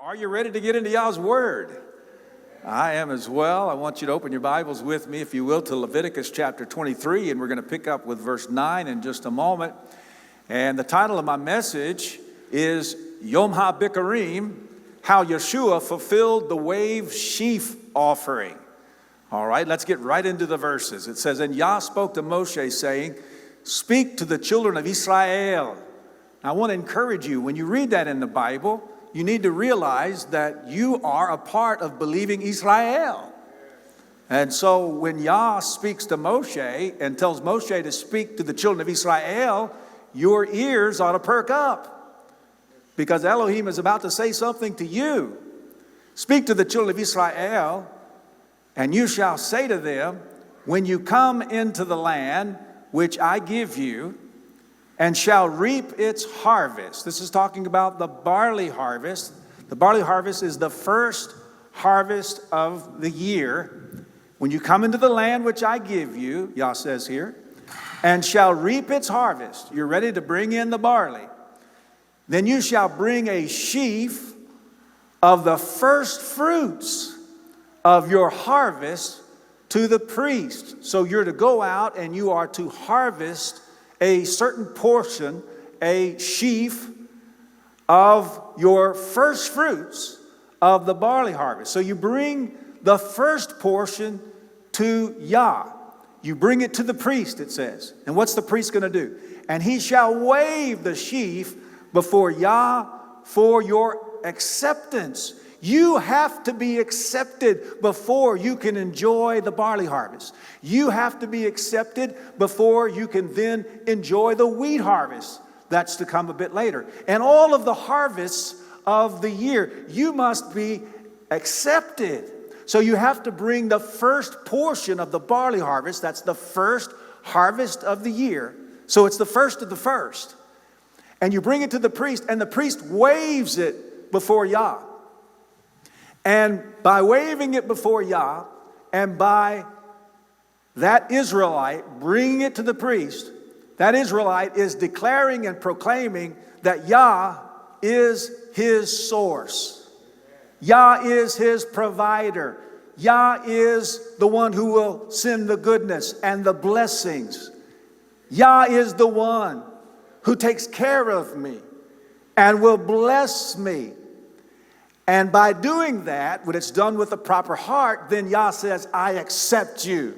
Are you ready to get into Yah's Word? I am as well. I want you to open your Bibles with me, if you will, to Leviticus chapter 23, and we're going to pick up with verse 9 in just a moment. And the title of my message is HaBikkurim, how Yeshua fulfilled the wave sheaf offering. All right, let's get right into the verses. It says, "And Yah spoke to Moshe, saying, Speak to the children of Israel." Now, I want to encourage you, when you read that in the Bible, you need to realize that you are a part of believing Israel. And so when Yah speaks to Moshe and tells Moshe to speak to the children of Israel, your ears ought to perk up, because Elohim is about to say something to you. "Speak to the children of Israel, and you shall say to them, when you come into the land which I give you, and shall reap its harvest." This is talking about the barley harvest. The barley harvest is the first harvest of the year. "When you come into the land which I give you," Yah says here, "and shall reap its harvest," you're ready to bring in the barley, "then you shall bring a sheaf of the first fruits of your harvest to the priest." So you're to go out and you are to harvest a certain portion, a sheaf of your first fruits of the barley harvest. So you bring the first portion to Yah. You bring it to the priest, it says. And what's the priest going to do? "And he shall wave the sheaf before Yah for your acceptance." You have to be accepted before you can enjoy the barley harvest. You have to be accepted before you can then enjoy the wheat harvest. That's to come a bit later. And all of the harvests of the year, you must be accepted. So you have to bring the first portion of the barley harvest. That's the first harvest of the year. So it's the first of the first. And you bring it to the priest, and the priest waves it before Yah. And by waving it before Yah, and by that Israelite bringing it to the priest, that Israelite is declaring and proclaiming that Yah is his source. Yah is his provider. Yah is the one who will send the goodness and the blessings. Yah is the one who takes care of me and will bless me. And by doing that, when it's done with a proper heart, then Yah says, "I accept you.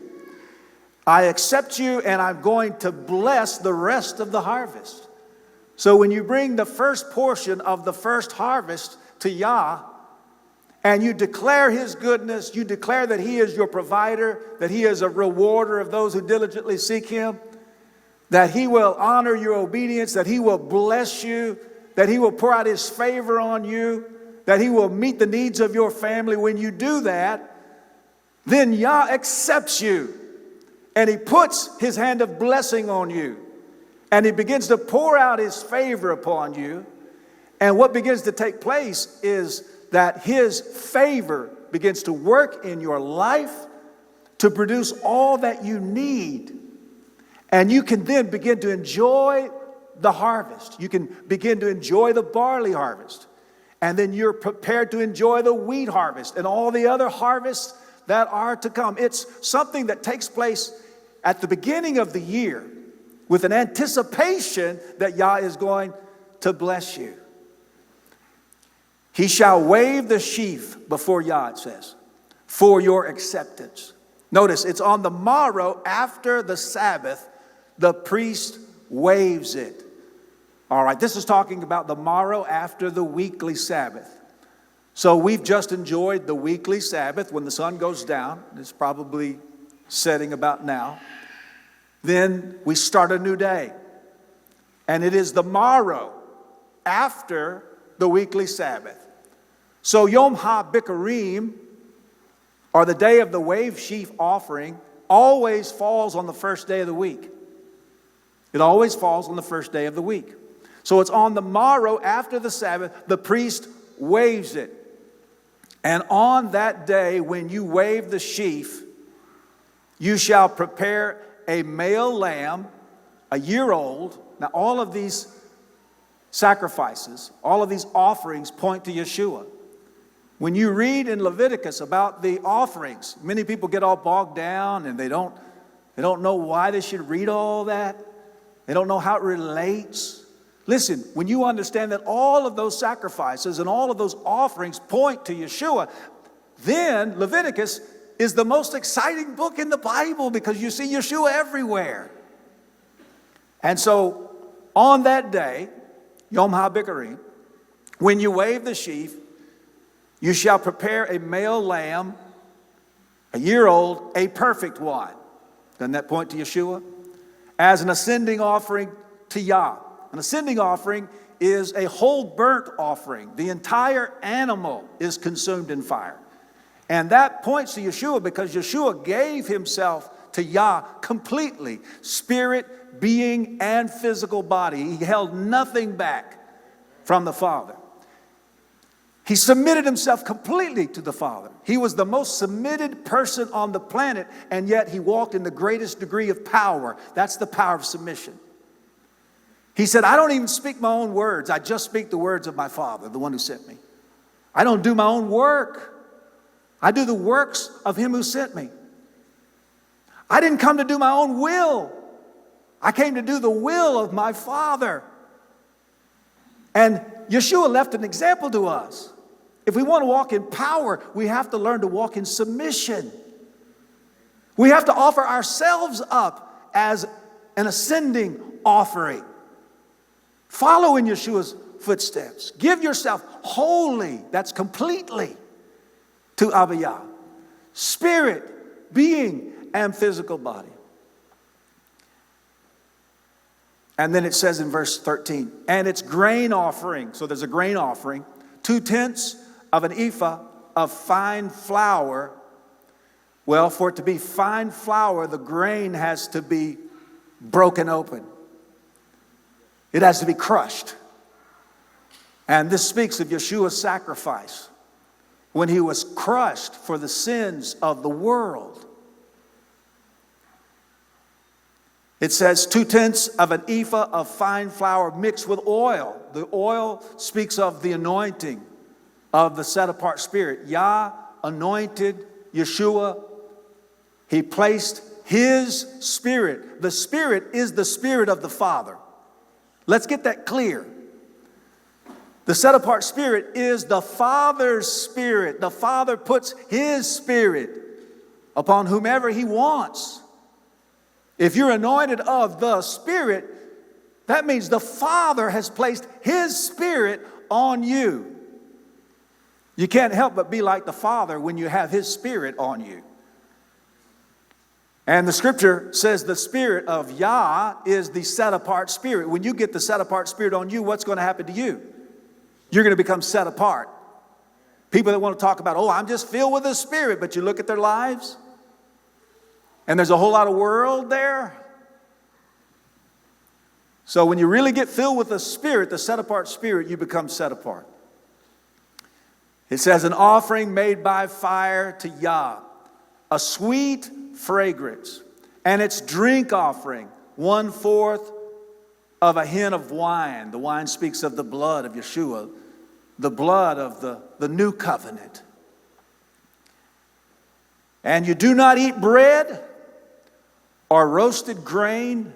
I accept you, and I'm going to bless the rest of the harvest." So when you bring the first portion of the first harvest to Yah, and you declare his goodness, you declare that he is your provider, that he is a rewarder of those who diligently seek him, that he will honor your obedience, that he will bless you, that he will pour out his favor on you, that he will meet the needs of your family. When you do that, then Yah accepts you, and he puts his hand of blessing on you, and he begins to pour out his favor upon you. And what begins to take place is that his favor begins to work in your life to produce all that you need. And you can then begin to enjoy the harvest. You can begin to enjoy the barley harvest. And then you're prepared to enjoy the wheat harvest and all the other harvests that are to come. It's something that takes place at the beginning of the year with an anticipation that Yah is going to bless you. "He shall wave the sheaf before Yah," it says, "for your acceptance." Notice, it's on the morrow after the Sabbath, the priest waves it. All right, this is talking about the morrow after the weekly Sabbath. So we've just enjoyed the weekly Sabbath when the sun goes down. It's probably setting about now. Then we start a new day. And it is the morrow after the weekly Sabbath. So Yom HaBikkurim, or the day of the wave sheaf offering, always falls on the first day of the week. It always falls on the first day of the week. So it's on the morrow after the Sabbath, the priest waves it. And on that day, when you wave the sheaf, you shall prepare a male lamb, a year old. Now, all of these sacrifices, all of these offerings point to Yeshua. When you read in Leviticus about the offerings, many people get all bogged down and they don't know why they should read all that. They don't know how it relates. Listen, when you understand that all of those sacrifices and all of those offerings point to Yeshua, then Leviticus is the most exciting book in the Bible because you see Yeshua everywhere. And so on that day, Yom HaBikkurim, when you wave the sheaf, you shall prepare a male lamb, a year old, a perfect one. Doesn't that point to Yeshua? As an ascending offering to Yah. An ascending offering is a whole burnt offering. The entire animal is consumed in fire. And that points to Yeshua because Yeshua gave himself to Yah completely. Spirit, being, and physical body. He held nothing back from the Father. He submitted himself completely to the Father. He was the most submitted person on the planet, and yet he walked in the greatest degree of power. That's the power of submission. He said, I don't even speak my own words. I just speak the words of my Father, the one who sent me. I don't do my own work. I do the works of him who sent me. I didn't come to do my own will. I came to do the will of my Father. And Yeshua left an example to us. If we want to walk in power, we have to learn to walk in submission. We have to offer ourselves up as an ascending offering. Follow in Yeshua's footsteps. Give yourself wholly, that's completely, to Abba Yah. Spirit, being, and physical body. And then it says in verse 13, and it's grain offering. So there's a grain offering. 2/10 of an ephah of fine flour. Well, for it to be fine flour, the grain has to be broken open. It has to be crushed. And this speaks of Yeshua's sacrifice when he was crushed for the sins of the world. It says 2/10 of an ephah of fine flour mixed with oil. The oil speaks of the anointing of the set-apart spirit. Yah anointed Yeshua. He placed his spirit. The spirit is the spirit of the Father. Let's get that clear. The set-apart spirit is the Father's spirit. The Father puts his spirit upon whomever he wants. If you're anointed of the Spirit, that means the Father has placed his Spirit on you. You can't help but be like the Father when you have his Spirit on you. And the scripture says the Spirit of Yah is the set-apart spirit. When you get the set-apart spirit on you, what's going to happen to you? You're going to become set apart. People that want to talk about, oh, I'm just filled with the Spirit, but you look at their lives, and there's a whole lot of world there. So when you really get filled with the Spirit, the set-apart spirit, you become set apart. It says an offering made by fire to Yah, a sweet fragrance, and its drink offering, 1/4 of a hin of wine. The wine speaks of the blood of Yeshua, the blood of the new covenant. And you do not eat bread or roasted grain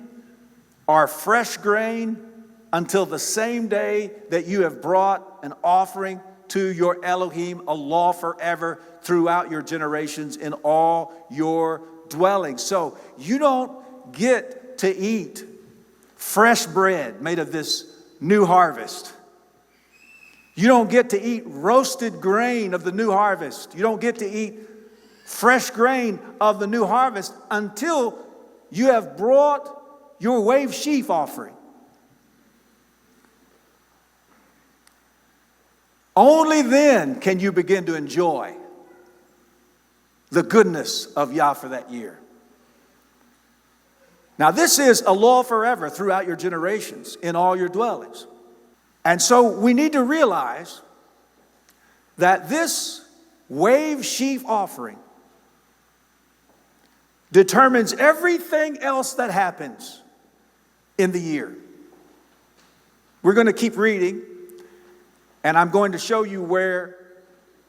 or fresh grain until the same day that you have brought an offering to your Elohim, a law forever throughout your generations in all your dwellings. So you don't get to eat fresh bread made of this new harvest. You don't get to eat roasted grain of the new harvest. You don't get to eat fresh grain of the new harvest until you have brought your wave sheaf offering. Only then can you begin to enjoy the goodness of Yah for that year. Now, this is a law forever throughout your generations in all your dwellings. And so we need to realize that this wave sheaf offering determines everything else that happens in the year. We're going to keep reading, and I'm going to show you where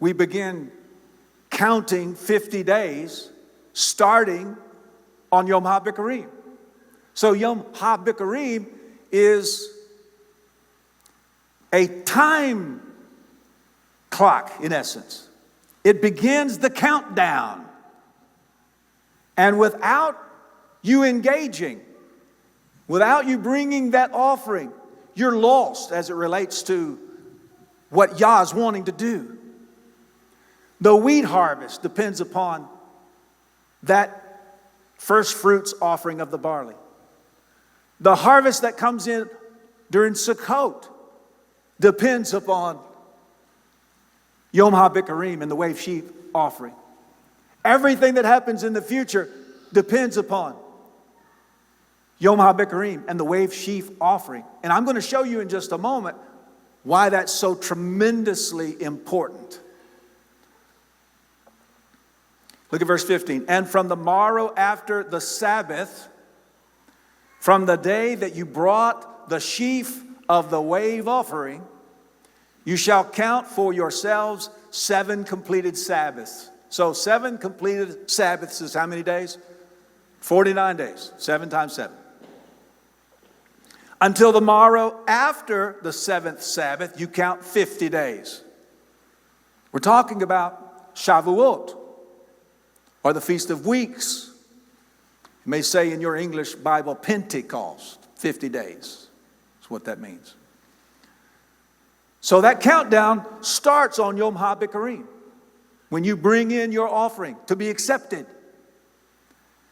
we begin counting 50 days starting on Yom HaBikkurim. So Yom HaBikkurim is a time clock, in essence. It begins the countdown. And without you engaging, without you bringing that offering, you're lost as it relates to what Yah is wanting to do. The wheat harvest depends upon that first fruits offering of the barley. The harvest that comes in during Sukkot depends upon Yom HaBikkurim and the wave sheaf offering. Everything that happens in the future depends upon Yom HaBikkurim and the wave sheaf offering. And I'm going to show you in just a moment why that's so tremendously important. Look at verse 15. And from the morrow after the Sabbath, from the day that you brought the sheaf of the wave offering, you shall count for yourselves 7 completed Sabbaths. So 7 completed Sabbaths is how many days? 49 days. 7 times 7. Until the morrow after the 7th Sabbath, you count 50 days. We're talking about Shavuot, or the Feast of Weeks. You may say in your English Bible, Pentecost, 50 days. That's what that means. So that countdown starts on Yom HaBikkurim, when you bring in your offering to be accepted.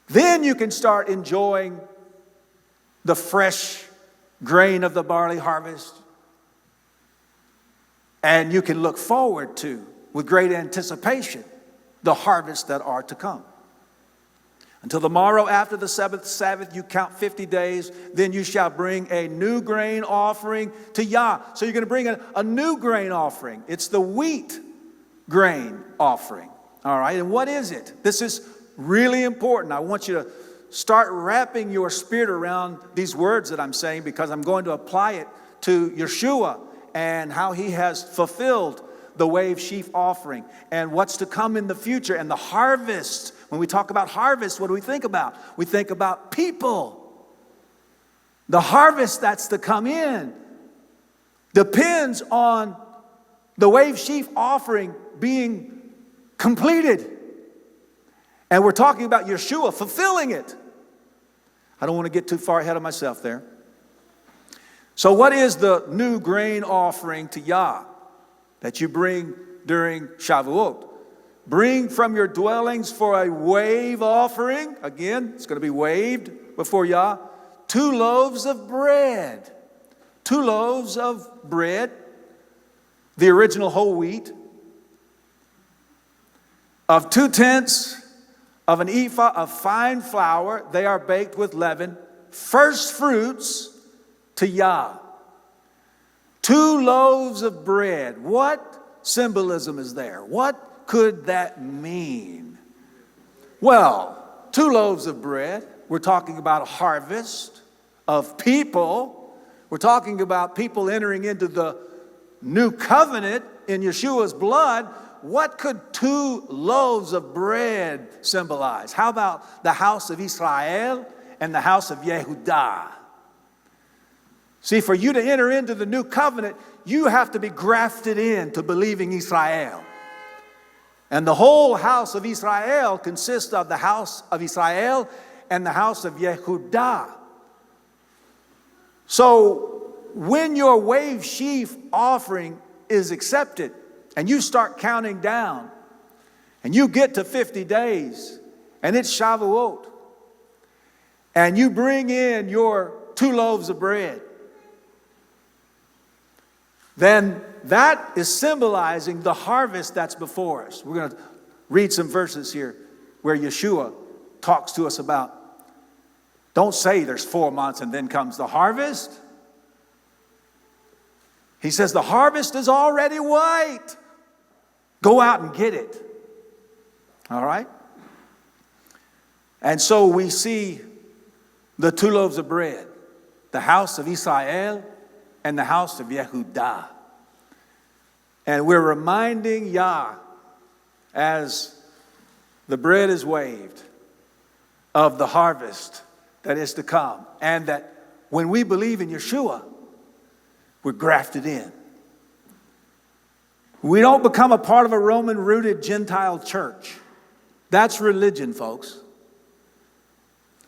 Then you can start enjoying the fresh grain of the barley harvest. And you can look forward to, with great anticipation, the harvests that are to come. Until the morrow after the 7th Sabbath, you count 50 days. Then you shall bring a new grain offering to Yah. So you're going to bring a new grain offering. It's the wheat grain offering. All right, and what is it? This is really important. I want you to start wrapping your spirit around these words that I'm saying, because I'm going to apply it to Yeshua and how he has fulfilled the wave sheaf offering and what's to come in the future and the harvest. When we talk about harvest, what do we think about? We think about people. The harvest that's to come in depends on the wave sheaf offering being completed. And we're talking about Yeshua fulfilling it. I don't want to get too far ahead of myself there. So what is the new grain offering to Yah that you bring during Shavuot? Bring from your dwellings for a wave offering. Again, it's going to be waved before Yah. 2 loaves of bread. 2 loaves of bread. The original whole wheat. Of 2/10 of an ephah of fine flour. They are baked with leaven. First fruits to Yah. 2 loaves of bread. What symbolism is there? What could that mean? Well, 2 loaves of bread. We're talking about a harvest of people. We're talking about people entering into the new covenant in Yeshua's blood. What could 2 loaves of bread symbolize? How about the house of Israel and the house of Yehudah? See, for you to enter into the new covenant, you have to be grafted in to believing Israel. And the whole house of Israel consists of the house of Israel and the house of Yehudah. So when your wave sheaf offering is accepted and you start counting down and you get to 50 days and it's Shavuot and you bring in your 2 loaves of bread, then that is symbolizing the harvest that's before us. We're going to read some verses here where Yeshua talks to us about, don't say there's 4 months and then comes the harvest. He says the harvest is already white. Go out and get it. All right? And so we see the 2 loaves of bread, the house of Israel and the house of Yehudah. And we're reminding Yah as the bread is waved of the harvest that is to come. And that when we believe in Yeshua, we're grafted in. We don't become a part of a Roman-rooted Gentile church. That's religion, folks.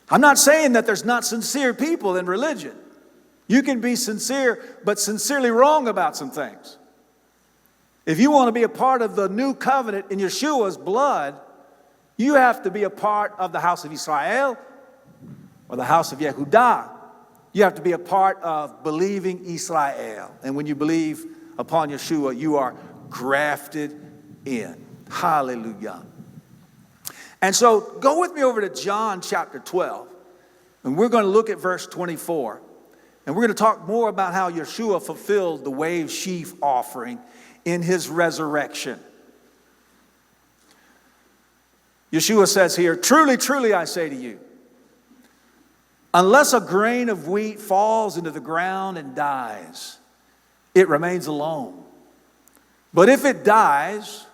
I'm not saying that there's not sincere people in religion. You can be sincere, but sincerely wrong about some things. If you want to be a part of the new covenant in Yeshua's blood, you have to be a part of the house of Israel or the house of Yehudah. You have to be a part of believing Israel. And when you believe upon Yeshua, you are grafted in. Hallelujah. And so go with me over to John chapter 12. And we're going to look at verse 24. And we're going to talk more about how Yeshua fulfilled the wave sheaf offering in his resurrection. Yeshua says here, "Truly, truly, I say to you, unless a grain of wheat falls into the ground and dies, it remains alone. But if it dies,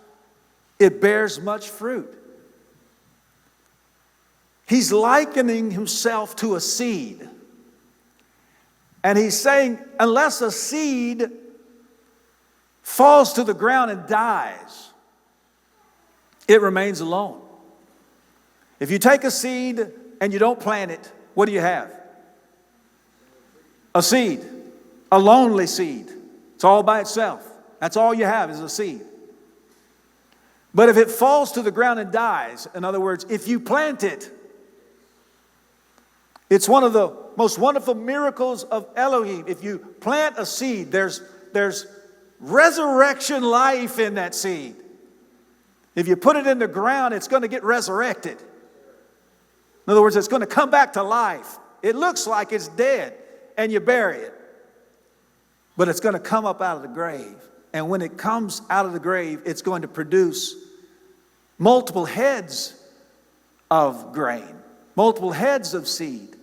it bears much fruit." He's likening himself to a seed. And he's saying, unless a seed falls to the ground and dies, it remains alone. If you take a seed and you don't plant it, what do you have? A seed, a lonely seed. It's all by itself. That's all you have is a seed. But if it falls to the ground and dies, in other words, if you plant it, it's one of the most wonderful miracles of Elohim. If you plant a seed, there's resurrection life in that seed. If you put it in the ground, it's going to get resurrected. In other words, it's going to come back to life. It looks like it's dead, and you bury it. But it's going to come up out of the grave. And when it comes out of the grave, it's going to produce multiple heads of grain, multiple heads of seed.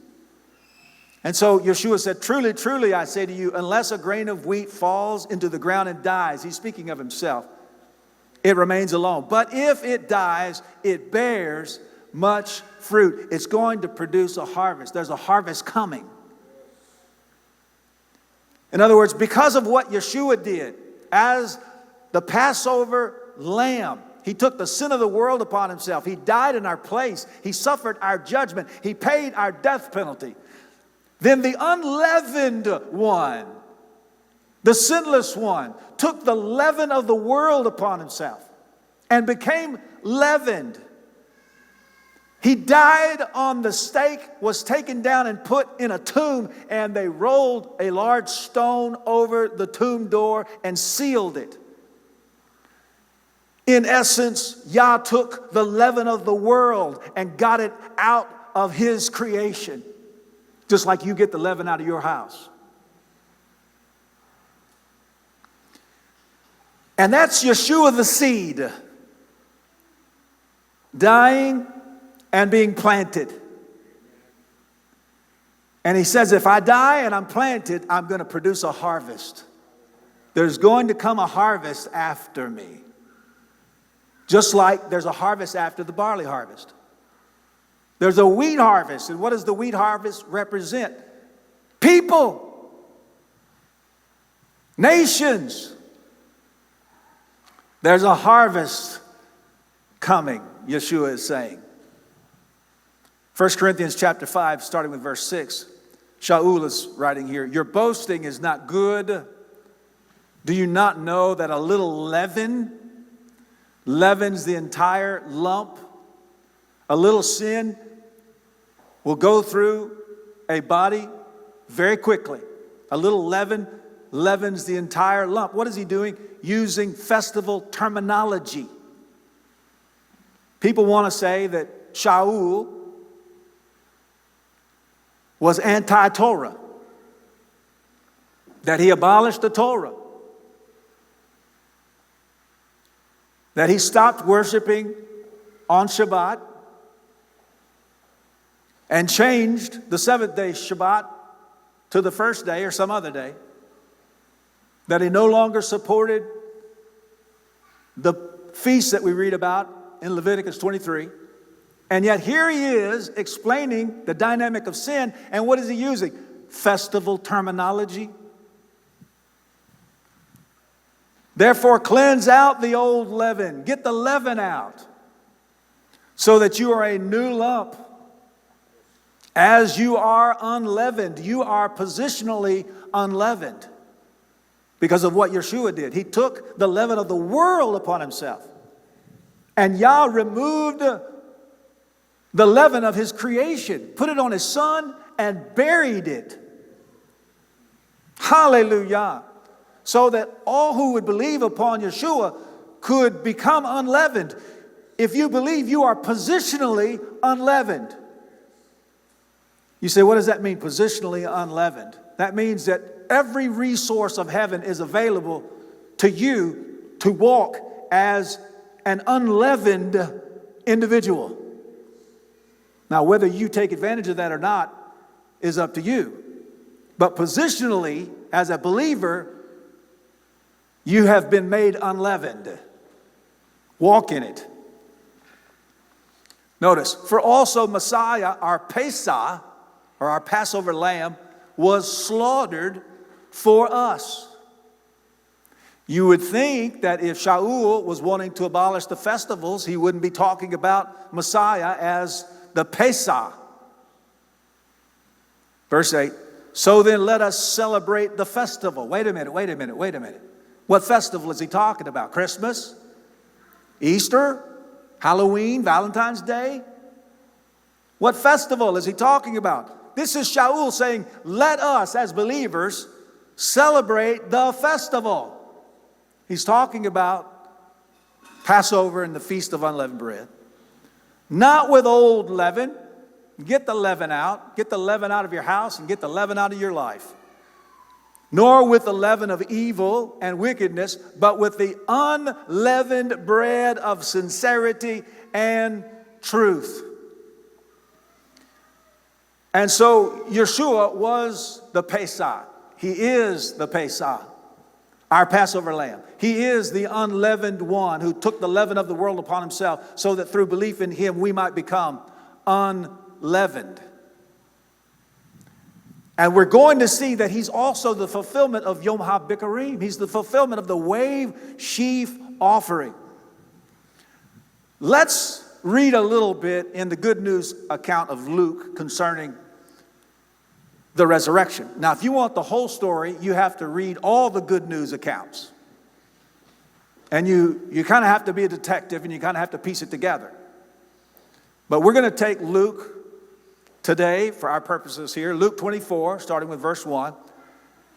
And so Yeshua said, "Truly, truly, I say to you, unless a grain of wheat falls into the ground and dies," he's speaking of himself, "it remains alone. But if it dies, it bears much fruit." It's going to produce a harvest. There's a harvest coming. In other words, because of what Yeshua did as the Passover lamb, he took the sin of the world upon himself. He died in our place. He suffered our judgment. He paid our death penalty. Then the unleavened one, the sinless one, took the leaven of the world upon himself and became leavened. He died on the stake, was taken down and put in a tomb, and they rolled a large stone over the tomb door and sealed it. In essence, Yah took the leaven of the world and got it out of his creation. Just like you get the leaven out of your house. And that's Yeshua the seed, dying and being planted. And he says, if I die and I'm planted, I'm going to produce a harvest. There's going to come a harvest after me. Just like there's a harvest after the barley harvest. There's a wheat harvest. And what does the wheat harvest represent? People. Nations. There's a harvest coming, Yeshua is saying. 1 Corinthians chapter 5, starting with verse 6. Shaul is writing here, "Your boasting is not good. Do you not know that a little leaven leavens the entire lump? A little sin will go through a body very quickly. A little leaven leavens the entire lump." What is he doing? Using festival terminology. People want to say that Shaul was anti-Torah, that he abolished the Torah, that he stopped worshiping on Shabbat and changed the seventh day Shabbat to the first day or some other day, that he no longer supported the feast that we read about in Leviticus 23. And yet here he is explaining the dynamic of sin. And what is he using? Festival terminology. Therefore, cleanse out the old leaven. Get the leaven out, so that you are a new lump. As you are unleavened, you are positionally unleavened because of what Yeshua did. He took the leaven of the world upon himself. And Yah removed the leaven of his creation, put it on his son, and buried it. Hallelujah. So that all who would believe upon Yeshua could become unleavened. If you believe, you are positionally unleavened. You say, what does that mean, positionally unleavened? That means that every resource of heaven is available to you to walk as an unleavened individual. Now, whether you take advantage of that or not is up to you. But positionally, as a believer, you have been made unleavened. Walk in it. Notice, for also Messiah, our Pesach, or our Passover lamb, was slaughtered for us. You would think that if Shaul was wanting to abolish the festivals, he wouldn't be talking about Messiah as the Pesach. Verse 8, so then let us celebrate the festival. Wait a minute. What festival is he talking about? Christmas? Easter? Halloween? Valentine's Day? What festival is he talking about? This is Shaul saying, let us as believers celebrate the festival. He's talking about Passover and the Feast of Unleavened Bread. Not with old leaven. Get the leaven out. Get the leaven out of your house and get the leaven out of your life. Nor with the leaven of evil and wickedness, but with the unleavened bread of sincerity and truth. And so Yeshua was the Pesach. He is the Pesach, our Passover lamb. He is the unleavened one who took the leaven of the world upon himself so that through belief in him we might become unleavened. And we're going to see that he's also the fulfillment of Yom HaBikkurim. He's the fulfillment of the wave sheaf offering. Let's read a little bit in the good news account of Luke concerning the resurrection. Now, if you want the whole story, you have to read all the good news accounts. And you kind of have to be a detective and you kind of have to piece it together. But we're going to take Luke today, for our purposes here, Luke 24, starting with verse 1.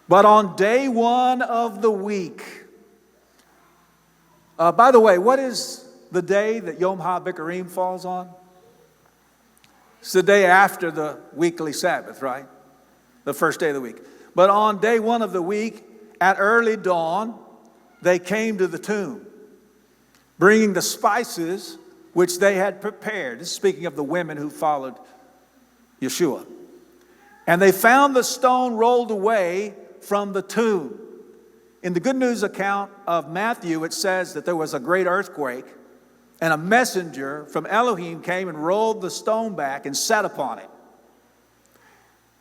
But on day 1 of the week. By the way, what is the day that Yom HaBikkurim falls on? It's the day after the weekly Sabbath, right? The first day of the week. But on day 1 of the week, at early dawn, they came to the tomb, bringing the spices which they had prepared. This is speaking of the women who followed Yeshua. And they found the stone rolled away from the tomb. In the good news account of Matthew, it says that there was a great earthquake and a messenger from Elohim came and rolled the stone back and sat upon it.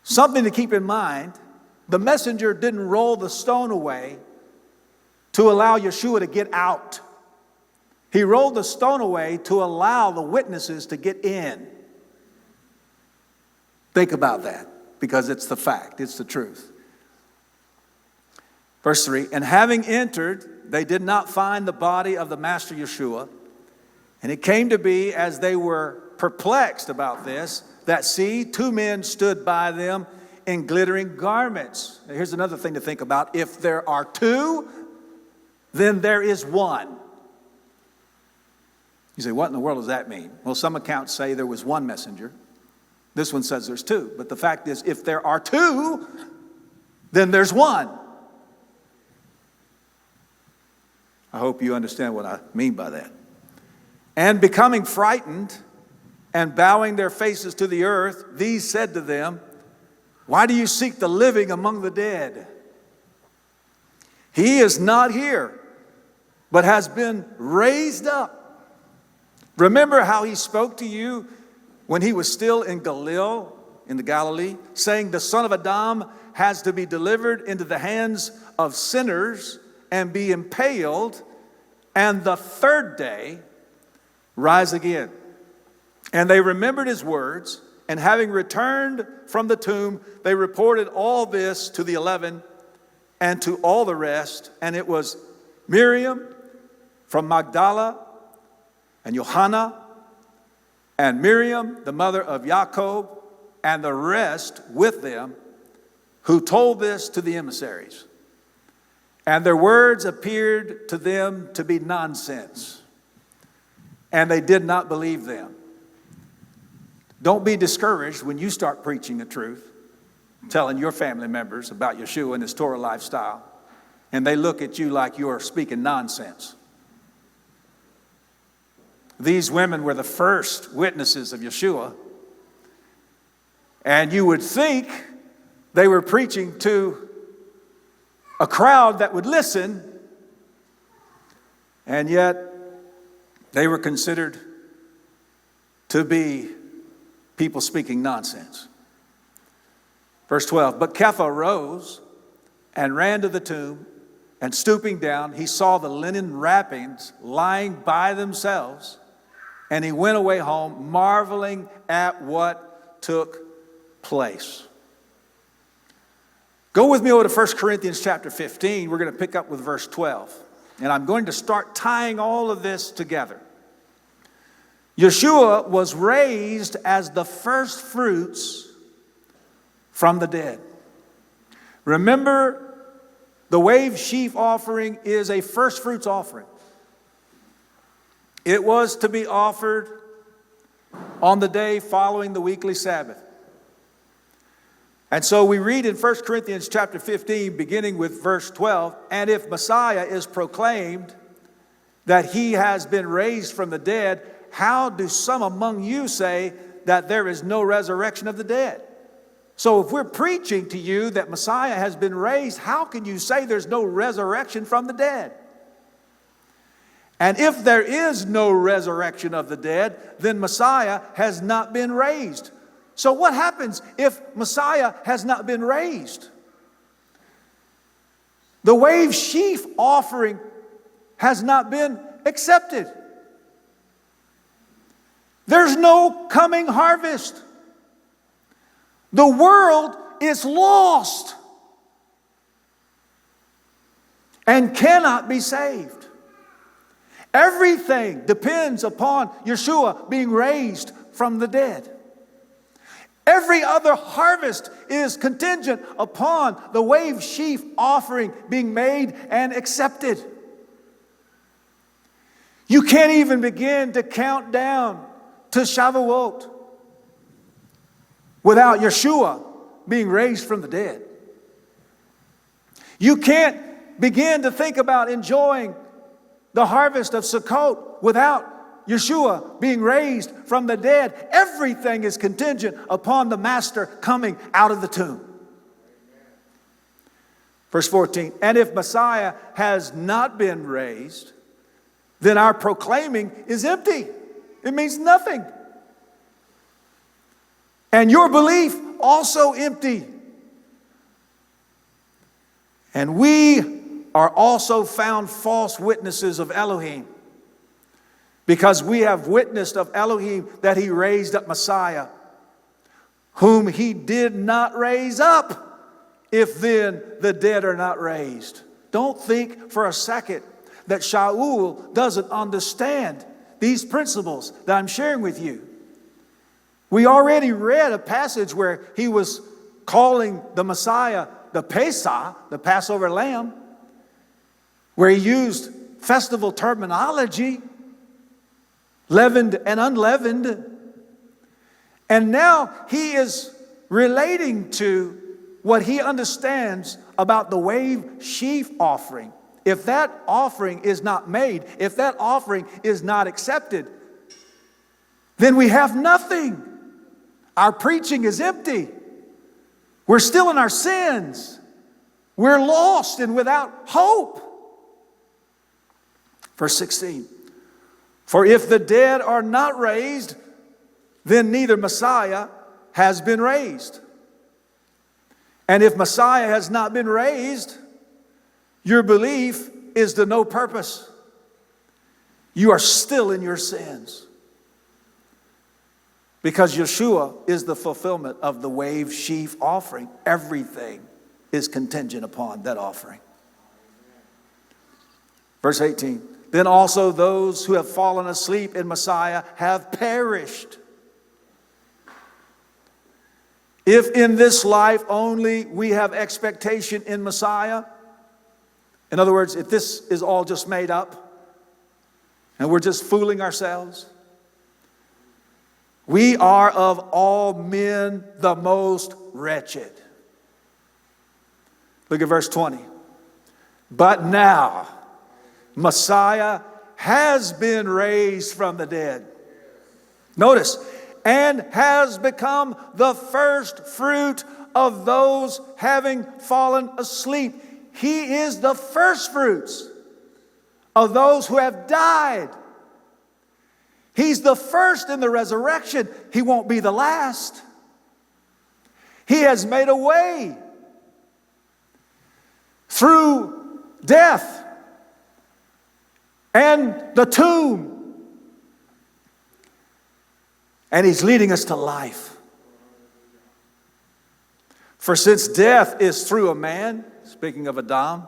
Something to keep in mind, the messenger didn't roll the stone away to allow Yeshua to get out. He rolled the stone away to allow the witnesses to get in. Think about that, because it's the fact, it's the truth. Verse 3, and having entered, they did not find the body of the Master Yeshua. And it came to be, as they were perplexed about this, that see, 2 men stood by them in glittering garments. Now, here's another thing to think about. If there are 2, then there is 1. You say, what in the world does that mean? Well, some accounts say there was 1 messenger. This one says there's 2. But the fact is, if there are 2, then there's 1. I hope you understand what I mean by that. And becoming frightened and bowing their faces to the earth, these said to them, why do you seek the living among the dead? He is not here, but has been raised up. Remember how he spoke to you when he was still in the Galilee, saying the Son of Adam has to be delivered into the hands of sinners and be impaled, and the third day rise again. And they remembered his words, and having returned from the tomb, they reported all this to the 11 and to all the rest. And it was Miriam from Magdala, and Johanna, and Miriam, the mother of Jacob, and the rest with them, who told this to the emissaries. And their words appeared to them to be nonsense, and they did not believe them. Don't be discouraged when you start preaching the truth, telling your family members about Yeshua and his Torah lifestyle, and they look at you like you're speaking nonsense. These women were the first witnesses of Yeshua, and you would think they were preaching to a crowd that would listen, and yet they were considered to be people speaking nonsense. Verse 12, but Kepha rose and ran to the tomb, and stooping down, he saw the linen wrappings lying by themselves, and he went away home, marveling at what took place. Go with me over to 1 Corinthians chapter 15. We're going to pick up with verse 12. And I'm going to start tying all of this together. Yeshua was raised as the first fruits from the dead. Remember, the wave sheaf offering is a first fruits offering. It was to be offered on the day following the weekly Sabbath. And so we read in 1 Corinthians chapter 15, beginning with verse 12, and if Messiah is proclaimed that he has been raised from the dead, how do some among you say that there is no resurrection of the dead? So if we're preaching to you that Messiah has been raised, how can you say there's no resurrection from the dead? And if there is no resurrection of the dead, then Messiah has not been raised. So what happens if Messiah has not been raised? The wave sheaf offering has not been accepted. There's no coming harvest. The world is lost and cannot be saved. Everything depends upon Yeshua being raised from the dead. Every other harvest is contingent upon the wave sheaf offering being made and accepted. You can't even begin to count down to Shavuot without Yeshua being raised from the dead. You can't begin to think about enjoying the harvest of Sukkot without Yeshua being raised from the dead. Everything is contingent upon the Master coming out of the tomb. Verse 14, and if Messiah has not been raised, then our proclaiming is empty. It means nothing. And your belief also empty. And we are also found false witnesses of Elohim, because we have witnessed of Elohim that he raised up Messiah, whom he did not raise up, if then the dead are not raised. Don't think for a second that Shaul doesn't understand these principles that I'm sharing with you. We already read a passage where he was calling the Messiah the Pesach, the Passover lamb, where he used festival terminology, leavened and unleavened. And now he is relating to what he understands about the wave sheaf offering. If that offering is not made, if that offering is not accepted, then we have nothing. Our preaching is empty. We're still in our sins. We're lost and without hope. Verse 16. For if the dead are not raised, then neither Messiah has been raised. And if Messiah has not been raised, your belief is to no purpose. You are still in your sins. Because Yeshua is the fulfillment of the wave sheaf offering. Everything is contingent upon that offering. Verse 18. Then also those who have fallen asleep in Messiah have perished. If in this life only we have expectation in Messiah, in other words, if this is all just made up and we're just fooling ourselves, we are of all men the most wretched. Look at verse 20. But now Messiah has been raised from the dead. Notice, and has become the first fruit of those having fallen asleep. He is the first fruits of those who have died. He's the first in the resurrection. He won't be the last. He has made a way through death and the tomb. And he's leading us to life. For since death is through a man, speaking of Adam,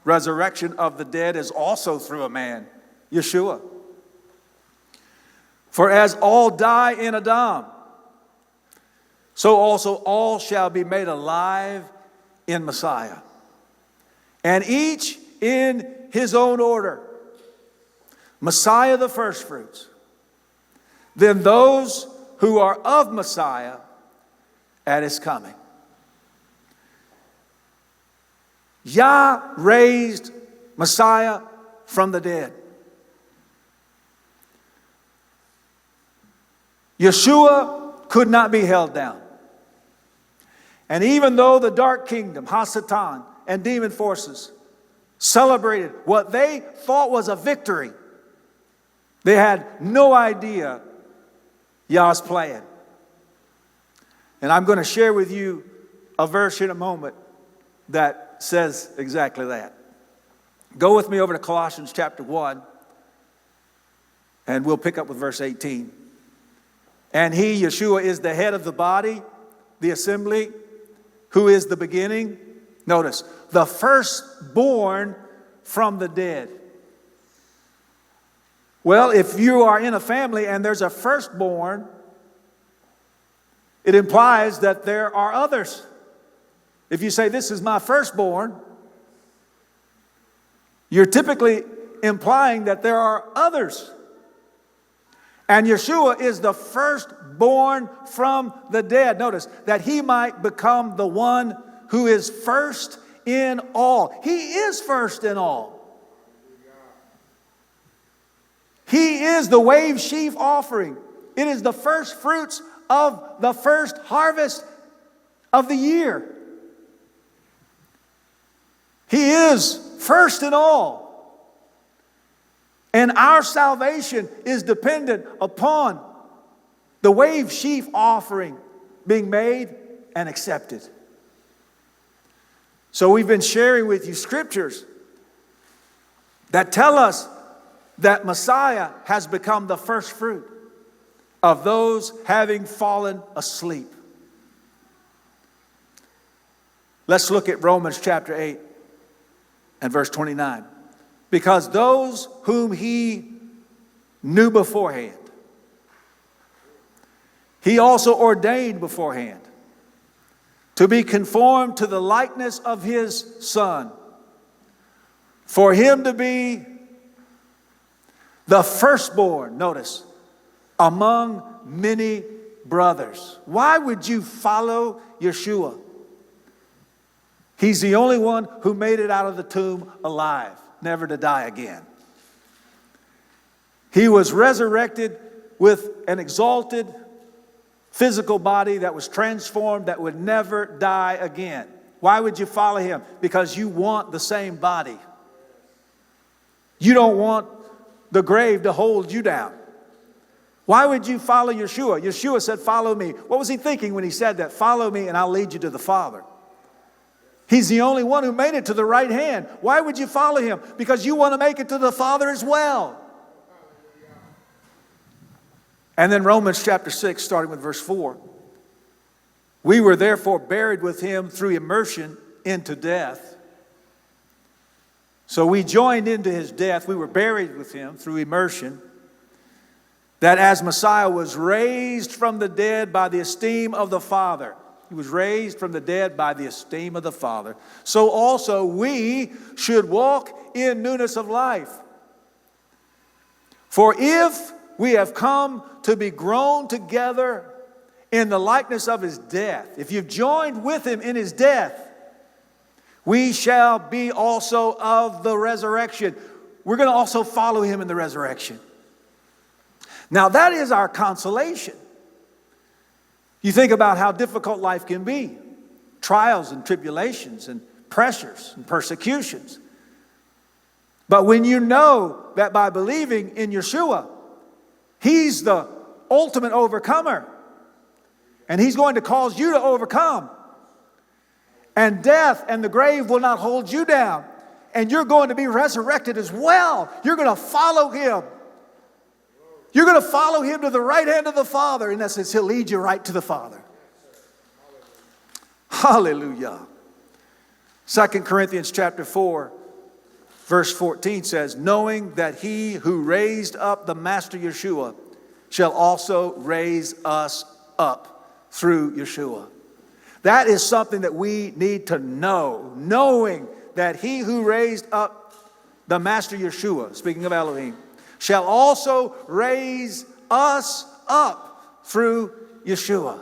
resurrection of the dead is also through a man, Yeshua. For as all die in Adam, so also all shall be made alive in Messiah. And each in his own order. Messiah the firstfruits. Then those who are of Messiah at his coming. Yah raised Messiah from the dead. Yeshua could not be held down. And even though the dark kingdom, Hasatan, and demon forces celebrated what they thought was a victory, they had no idea Yah's plan. And I'm going to share with you a verse in a moment that says exactly that. Go with me over to Colossians chapter 1, and we'll pick up with verse 18. And he, Yeshua, is the head of the body, the assembly, who is the beginning. Notice, the firstborn from the dead. Well, if you are in a family and there's a firstborn, it implies that there are others. If you say, this is my firstborn, you're typically implying that there are others. And Yeshua is the firstborn from the dead. Notice, that he might become the one who is first in all. He is first in all. He is the wave sheaf offering. It is the first fruits of the first harvest of the year. He is first in all. And our salvation is dependent upon the wave sheaf offering being made and accepted. So we've been sharing with you scriptures that tell us that Messiah has become the first fruit of those having fallen asleep. Let's look at Romans chapter 8 and verse 29. Because those whom he knew beforehand, he also ordained beforehand to be conformed to the likeness of his Son, for him to be the firstborn, notice, among many brothers. Why would you follow Yeshua? He's the only one who made it out of the tomb alive, never to die again. He was resurrected with an exalted physical body that was transformed, that would never die again. Why would you follow him? Because you want the same body. You don't want the grave to hold you down? Why would you follow Yeshua? Yeshua said, follow me. What was he thinking when he said that? Follow me and I'll lead you to the Father. He's the only one who made it to the right hand. Why would you follow him? Because you want to make it to the Father as well. And then Romans chapter 6, starting with verse 4. We were therefore buried with him through immersion into death. So we joined into his death. We were buried with him through immersion. That as Messiah was raised from the dead by the esteem of the Father. He was raised from the dead by the esteem of the Father. So also we should walk in newness of life. For if we have come to be grown together in the likeness of his death, if you've joined with him in his death, we shall be also of the resurrection. We're going to also follow him in the resurrection. Now that is our consolation. You think about how difficult life can be. Trials and tribulations and pressures and persecutions. But when you know that by believing in Yeshua, he's the ultimate overcomer. And he's going to cause you to overcome. And death and the grave will not hold you down. And you're going to be resurrected as well. You're going to follow him. You're going to follow him to the right hand of the Father. In essence, he'll lead you right to the Father. Hallelujah. 2 Corinthians chapter 4, verse 14 says, knowing that he who raised up the Master Yeshua shall also raise us up through Yeshua. That is something that we need to know. Knowing that he who raised up the Master Yeshua, speaking of Elohim, shall also raise us up through Yeshua.